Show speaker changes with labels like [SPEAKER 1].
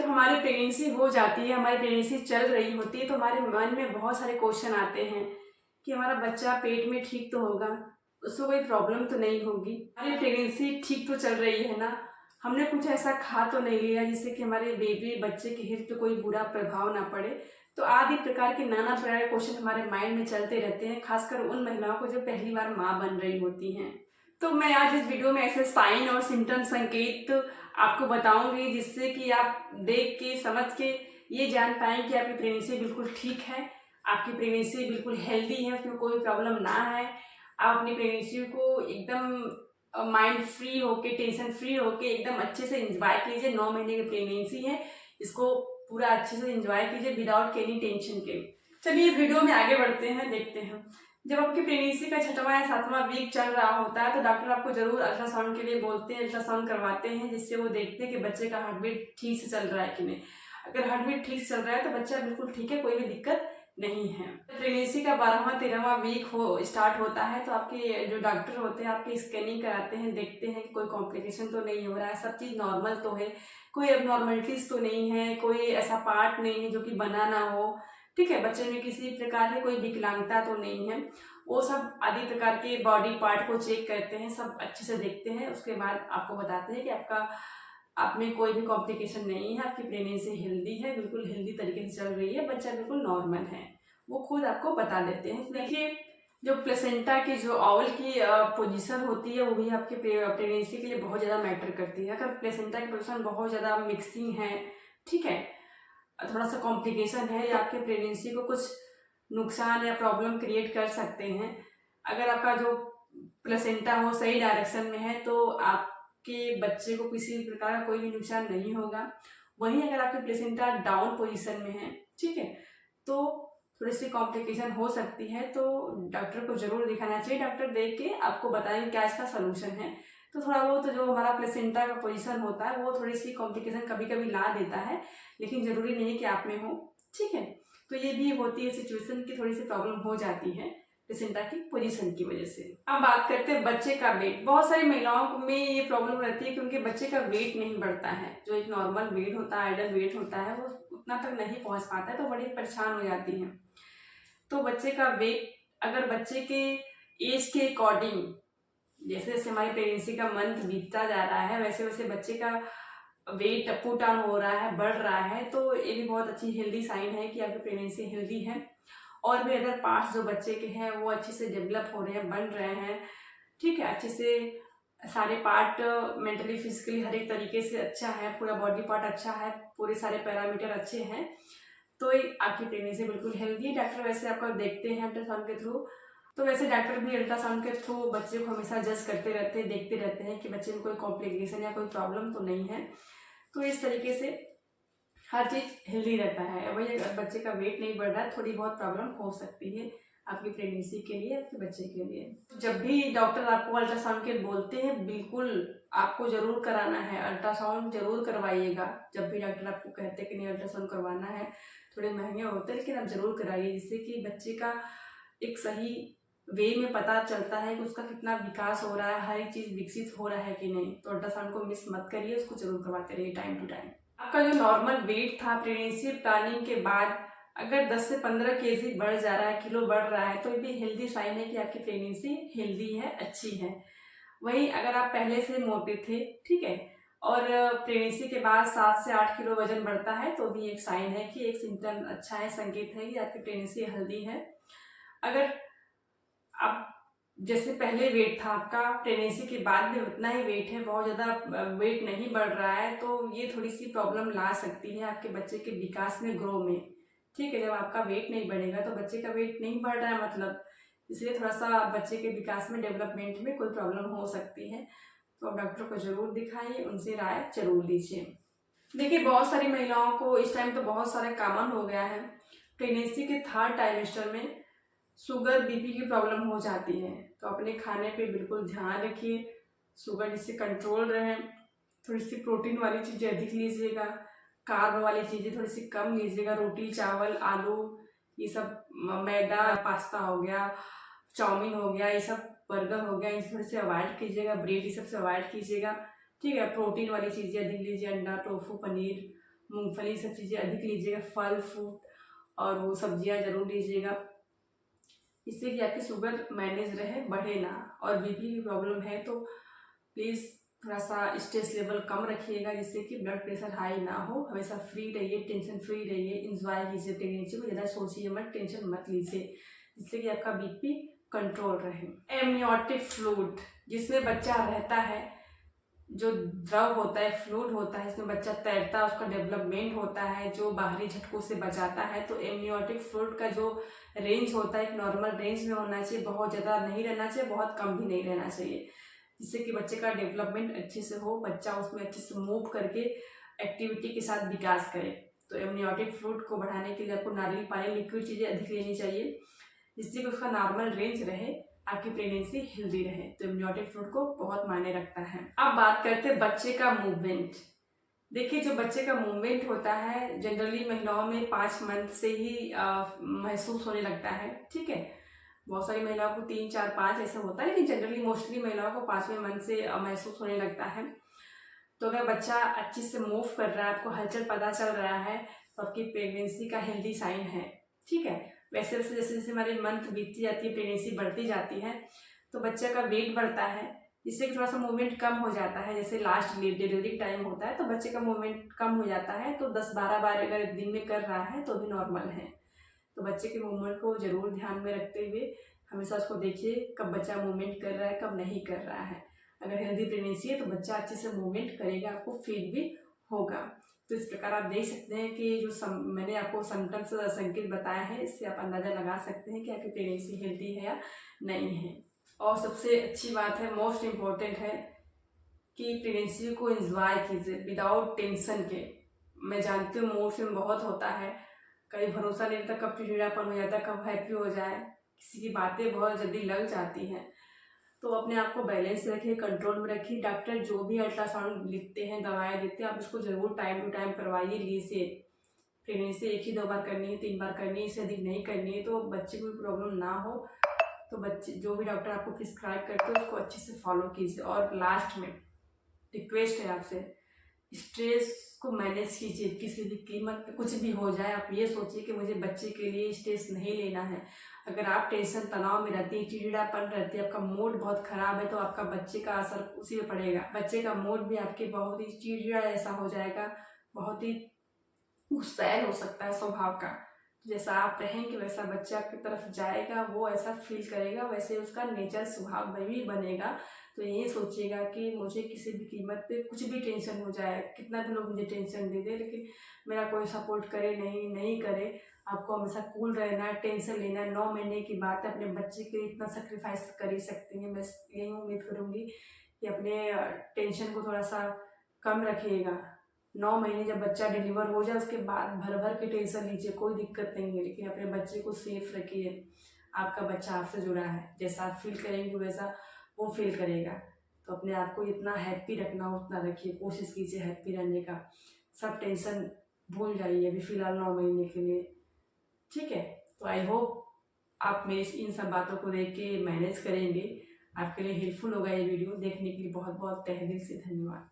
[SPEAKER 1] जब हमारी प्रेगनेंसी हो जाती है, हमारी प्रेगनेंसी चल रही होती है, तो हमारे मन में बहुत सारे क्वेश्चन आते हैं कि हमारा बच्चा पेट में ठीक तो होगा, उसको कोई प्रॉब्लम तो नहीं होगी, हमारी प्रेगनेंसी ठीक तो चल रही है ना, हमने कुछ ऐसा खा तो नहीं लिया जिससे कि हमारे बेबी बच्चे के हेल्थ पे कोई बुरा प्रभाव ना पड़े। तो आदि प्रकार के नाना प्रकार के क्वेश्चन हमारे माइंड में चलते रहते हैं, खासकर उन महिलाओं को जो पहली बार माँ बन रही होती हैं। तो मैं आज इस वीडियो में ऐसे साइन और सिम्टम संकेत आपको बताऊंगी जिससे कि आप देख के समझ के ये जान पाएँ कि आपकी प्रेगनेंसी बिल्कुल ठीक है, आपकी प्रेगनेंसी बिल्कुल हेल्दी है, उसमें कोई प्रॉब्लम ना है। आप अपनी प्रेगनेंसी को एकदम माइंड फ्री होके, टेंशन फ्री होके एकदम अच्छे से एंजॉय कीजिए। 9 महीने की प्रेगनेंसी है, इसको पूरा अच्छे से एंजॉय कीजिए विदाउट एनी टेंशन के। चलिए इस वीडियो में आगे बढ़ते हैं, देखते हैं। जब आपकी प्रेगनेंसी का 6वां या 7वां वीक चल रहा होता है तो डॉक्टर आपको जरूर अल्ट्रासाउंड के लिए बोलते हैं, अल्ट्रासाउंड करवाते हैं, जिससे वो देखते हैं कि बच्चे का हार्ट बीट ठीक से चल रहा है कि नहीं। अगर हार्ट बीट ठीक से चल रहा है तो बच्चा बिल्कुल ठीक है, कोई भी दिक्कत नहीं है। प्रेगनेंसी का 12वां 13वां वीक स्टार्ट होता है तो आपके जो डॉक्टर होते हैं आपकी स्कैनिंग कराते हैं, देखते हैं कि कोई कॉम्प्लिकेशन तो नहीं हो रहा है, सब चीज़ नॉर्मल तो है, कोई एबनॉर्मलिटीज तो नहीं है, कोई ऐसा पार्ट नहीं है जो कि बना ना हो, ठीक है, बच्चे में किसी प्रकार की कोई विकलांगता तो नहीं है। वो सब आदि प्रकार के बॉडी पार्ट को चेक करते हैं, सब अच्छे से देखते हैं, उसके बाद आपको बताते हैं कि आप में कोई भी कॉम्प्लिकेशन नहीं है, आपकी प्रेगनेंसी हेल्दी है, बिल्कुल हेल्दी तरीके से चल रही है, बच्चा बिल्कुल नॉर्मल है, वो खुद आपको बता देते हैं। देखिए जो प्लेसेंटा की जो ऑवल की पोजीशन होती है वो भी आपके प्रेगनेंसी के लिए बहुत ज़्यादा मैटर करती है। अगर प्लेसेंटा की पोजीशन बहुत ज़्यादा मिक्सिंग है, ठीक है, थोड़ा सा कॉम्प्लिकेशन है या आपके प्रेगनेंसी को कुछ नुकसान या प्रॉब्लम क्रिएट कर सकते हैं। अगर आपका जो प्लेसेंटा हो सही डायरेक्शन में है तो आपके बच्चे को किसी प्रकार का कोई भी नुकसान नहीं होगा। वहीं अगर आपकी प्लेसेंटा डाउन पोजीशन में है, ठीक है, तो थोड़ी सी कॉम्प्लिकेशन हो सकती है, तो डॉक्टर को जरूर दिखाना चाहिए। डॉक्टर देख के आपको बताएंगे क्या इसका सोल्यूशन है। तो थोड़ा बहुत जो हमारा प्लेसेंटा का पोजीशन होता है वो थोड़ी सी कॉम्प्लिकेशन कभी कभी ला देता है, लेकिन जरूरी नहीं है कि आप में हो, ठीक है। तो ये भी होती है सिचुएशन की थोड़ी सी प्रॉब्लम हो जाती है प्लेसेंटा की पोजीशन की वजह से। अब बात करते हैं बच्चे का वेट। बहुत सारी महिलाओं में ये प्रॉब्लम रहती है कि उनके बच्चे का वेट नहीं बढ़ता है, जो एक नॉर्मल वेट होता है, आइडल वेट होता है, वो उतना तक नहीं पहुंच पाता है, तो बड़ी परेशान हो जाती हैं। तो बच्चे का वेट अगर बच्चे के एज के अकॉर्डिंग, जैसे जैसे हमारी प्रेगनेंसी का मंथ बीतता जा रहा है वैसे वैसे बच्चे का वेट पुट ऑन हो रहा है, बढ़ रहा है, तो ये भी बहुत अच्छी हेल्दी साइन है कि आपकी प्रेगनेंसी हेल्दी है। और भी अदर पार्ट्स जो बच्चे के हैं वो अच्छे से डेवलप हो रहे हैं, बन रहे हैं, ठीक है, अच्छे से सारे पार्ट मेंटली फिजिकली हर एक तरीके से अच्छा है, पूरा बॉडी पार्ट अच्छा है, पूरे सारे पैरामीटर अच्छे हैं, तो आपकी प्रेगनेंसी बिल्कुल हेल्दी है। डॉक्टर वैसे आपका देखते हैं अल्ट्रासाउंड के थ्रू, तो वैसे डॉक्टर भी अल्ट्रासाउंड के थ्रू बच्चे को हमेशा जज करते रहते हैं, देखते रहते हैं कि बच्चे में कोई कॉम्प्लिकेशन या कोई प्रॉब्लम तो नहीं है। तो इस तरीके से हर चीज़ हेल्दी रहता है। वही अगर बच्चे का वेट नहीं बढ़ रहा है थोड़ी बहुत प्रॉब्लम हो सकती है आपकी प्रेगनेंसी के लिए, आपके बच्चे के लिए। जब भी डॉक्टर आपको अल्ट्रासाउंड के बोलते हैं बिल्कुल आपको जरूर कराना है, अल्ट्रासाउंड जरूर करवाइएगा। जब भी डॉक्टर आपको कहते हैं कि नहीं अल्ट्रासाउंड करवाना है, थोड़े महंगे होते हैं लेकिन आप जरूर कराइए, जिससे कि बच्चे का एक सही वे में पता चलता है कि उसका कितना विकास हो रहा है, हर एक चीज़ विकसित हो रहा है कि नहीं। तो अल्ट्रासाउंड को मिस मत करिए, उसको जरूर करवाते रहिए टाइम टू टाइम। आपका जो नॉर्मल वेट था प्रेगनेंसी प्लानिंग के बाद अगर 10 से 15 केजी बढ़ जा रहा है, किलो बढ़ रहा है, तो ये भी हेल्दी साइन है कि आपकी प्रेगनेंसी हेल्दी है, अच्छी है। वहीं अगर आप पहले से मोटे थे, ठीक है, और प्रेगनेंसी के बाद 7 से 8 किलो वजन बढ़ता है, तो भी एक साइन है कि एक सिम्टम अच्छा है, संकेत है कि आपकी प्रेगनेंसी हेल्दी है। अगर आप जैसे पहले वेट था आपका, प्रेगनेंसी के बाद भी उतना ही वेट है, बहुत ज़्यादा वेट नहीं बढ़ रहा है, तो ये थोड़ी सी प्रॉब्लम ला सकती है आपके बच्चे के विकास में, ग्रो में, ठीक है। जब आपका वेट नहीं बढ़ेगा तो बच्चे का वेट नहीं बढ़ रहा है मतलब, इसलिए थोड़ा सा बच्चे के विकास में, डेवलपमेंट में कोई प्रॉब्लम हो सकती है। तो आप डॉक्टर को जरूर दिखाइए, उनसे राय जरूर लीजिए। देखिए बहुत सारी महिलाओं को इस टाइम तो बहुत सारे कॉमन हो गया है, प्रेगनेंसी के 3rd ट्राइमेस्टर में शुगर बीपी की प्रॉब्लम हो जाती है। तो अपने खाने पे बिल्कुल ध्यान रखिए, शुगर जिससे कंट्रोल रहे, थोड़ी सी प्रोटीन वाली चीज़ें अधिक लीजिएगा, कार्ब वाली चीज़ें थोड़ी सी कम लीजिएगा, रोटी चावल आलू ये सब, मैदा पास्ता हो गया, चाउमीन हो गया, ये सब बर्गर हो गया, इसे थोड़े से अवॉइड कीजिएगा, ब्रेड ये सब से अवॉइड कीजिएगा, ठीक है। प्रोटीन वाली चीज़ें अधिक लीजिए, अंडा टोफू पनीर मूंगफली सब चीज़ें अधिक लीजिएगा, फल फ्रूट और वो सब्जियां जरूर लीजिएगा, इससे कि आपकी शुगर मैनेज रहे, बढ़े ना। और बीपी की प्रॉब्लम है तो प्लीज़ थोड़ा सा स्ट्रेस लेवल कम रखिएगा, जिससे कि ब्लड प्रेशर हाई ना हो। हमेशा फ्री रहिए, टेंशन फ्री रहिए, इंजॉय कीजिए प्रेगनेंसी को, ज़्यादा सोचिए मत, टेंशन मत लीजिए, जिससे कि आपका बीपी कंट्रोल रहे। एमनियोटिक फ्लूइड, जिसमें बच्चा रहता है, जो द्रव होता है, फ्लूइड होता है, इसमें बच्चा तैरता है, उसका डेवलपमेंट होता है, जो बाहरी झटकों से बचाता है। तो एमनियोटिक फ्लूइड का जो रेंज होता है एक नॉर्मल रेंज में होना चाहिए, बहुत ज़्यादा नहीं रहना चाहिए, बहुत कम भी नहीं रहना चाहिए, जिससे कि बच्चे का डेवलपमेंट अच्छे से हो, बच्चा उसमें अच्छे से मूव करके एक्टिविटी के साथ विकास करे। तो एमनियोटिक फ्लूइड को बढ़ाने के लिए आपको नारियल पानी, लिक्विड चीज़ें अधिक लेनी चाहिए, जिससे कि उसका नॉर्मल रेंज रहे, आपकी प्रेगनेंसी हेल्दी रहे। तो एमनियोटिक फ्लूइड को बहुत मायने रखता है। अब बात करते हैं बच्चे का मूवमेंट। देखिए, जो बच्चे का मूवमेंट होता है जनरली महिलाओं में 5 मंथ से ही महसूस होने लगता है, ठीक है। बहुत सारी महिलाओं को 3, 4, 5 ऐसा होता है, लेकिन जनरली मोस्टली महिलाओं को 5वें मंथ से महसूस होने लगता है। तो अगर बच्चा अच्छे से मूव कर रहा है, आपको हलचल पता चल रहा है, तो आपकी प्रेगनेंसी का हेल्दी साइन है, ठीक है। वैसे वैसे जैसे जैसे हमारे मंथ बीतती जाती है, प्रेगनेंसी बढ़ती जाती है, तो बच्चे का वेट बढ़ता है, जिससे कि थोड़ा सा मूवमेंट कम हो जाता है। जैसे लास्ट डिलीवरी टाइम होता है तो बच्चे का मूवमेंट कम हो जाता है, तो 10-12 बार अगर दिन में कर रहा है तो भी नॉर्मल है। तो बच्चे के मूवमेंट को जरूर ध्यान में रखते हुए हमेशा उसको देखिए, कब बच्चा मूवमेंट कर रहा है, कब नहीं कर रहा है। अगर हेल्दी प्रेगनेंसी है तो बच्चा अच्छे से मूवमेंट करेगा, आपको फील भी होगा। तो इस प्रकार आप देख सकते हैं कि जो मैंने आपको सिम्टम्स संकेत बताए हैं, इससे आप अंदाजा लगा सकते हैं कि आपकी प्रेगनेंसी हेल्दी है या नहीं है। और सबसे अच्छी बात है, मोस्ट इम्पॉर्टेंट है कि प्रेगनेंसी को एंजॉय कीजिए विदाउट टेंशन के। मैं जानती हूँ मूड स्विंग बहुत होता है, कभी भरोसा नहीं रहता कब चिड़चिड़ापन हो जाता है, कब हैप्पी हो जाए, किसी की बातें बहुत जल्दी लग जाती हैं। तो अपने आप को बैलेंस रखिए, कंट्रोल में रखिए। डॉक्टर जो भी अल्ट्रासाउंड लिखते हैं, दवाएं देते हैं, आप उसको जरूर टाइम टू टाइम करवाइए, लीजिए। प्रेगनेंसी 1 ही 2 बार करनी है, 3 बार करनी है, इससे अधिक नहीं करनी है, तो बच्चे को प्रॉब्लम ना हो। तो बच्चे जो भी डॉक्टर आपको प्रिस्क्राइब करते हैं उसको अच्छे से फॉलो कीजिए। और लास्ट में रिक्वेस्ट है आपसे, स्ट्रेस को मैनेज कीजिए, किसी भी कीमत पे कुछ भी हो जाए आप ये सोचिए कि मुझे बच्चे के लिए स्ट्रेस नहीं लेना है। अगर आप टेंशन तनाव में रहती है, चिड़चिड़ापन रहती है, आपका मूड बहुत खराब है, तो आपका बच्चे का असर उसी पे पड़ेगा। बच्चे का मूड भी आपके बहुत ही चिड़चिड़ा ऐसा हो जाएगा, बहुत ही गुस्सैल हो सकता है स्वभाव का। जैसा आप रहेंगे वैसा बच्चा की तरफ जाएगा, वो ऐसा फील करेगा, वैसे उसका नेचर स्वभाव में भी बनेगा। तो ये सोचिएगा कि मुझे किसी भी कीमत पे कुछ भी टेंशन हो जाए, कितना भी लोग मुझे टेंशन दे दे, लेकिन मेरा कोई सपोर्ट करे नहीं करे, आपको हमेशा कूल रहना है, टेंशन लेना है। 9 महीने की बात है, अपने बच्चे के लिए इतना सेक्रीफाइस कर ही सकती हैं। मैं यही उम्मीद करूँगी कि अपने टेंशन को थोड़ा सा कम रखिएगा। 9 महीने जब बच्चा डिलीवर हो जाए उसके बाद भर भर के टेंशन लीजिए, कोई दिक्कत नहीं है, लेकिन अपने बच्चे को सेफ रखिए। आपका बच्चा आपसे जुड़ा है, जैसा आप फील करेंगे वैसा वो फील करेगा। तो अपने आप को जितना हैप्पी रखना हो उतना रखिए, कोशिश कीजिए हैप्पी रहने का। सब टेंशन भूल जाइए अभी फ़िलहाल 9 महीने के लिए, ठीक है। तो आई होप आप मेरी इन सब बातों को देख के मैनेज करेंगे। आपके लिए हेल्पफुल होगा ये वीडियो। देखने के लिए बहुत बहुत तहे दिल से धन्यवाद।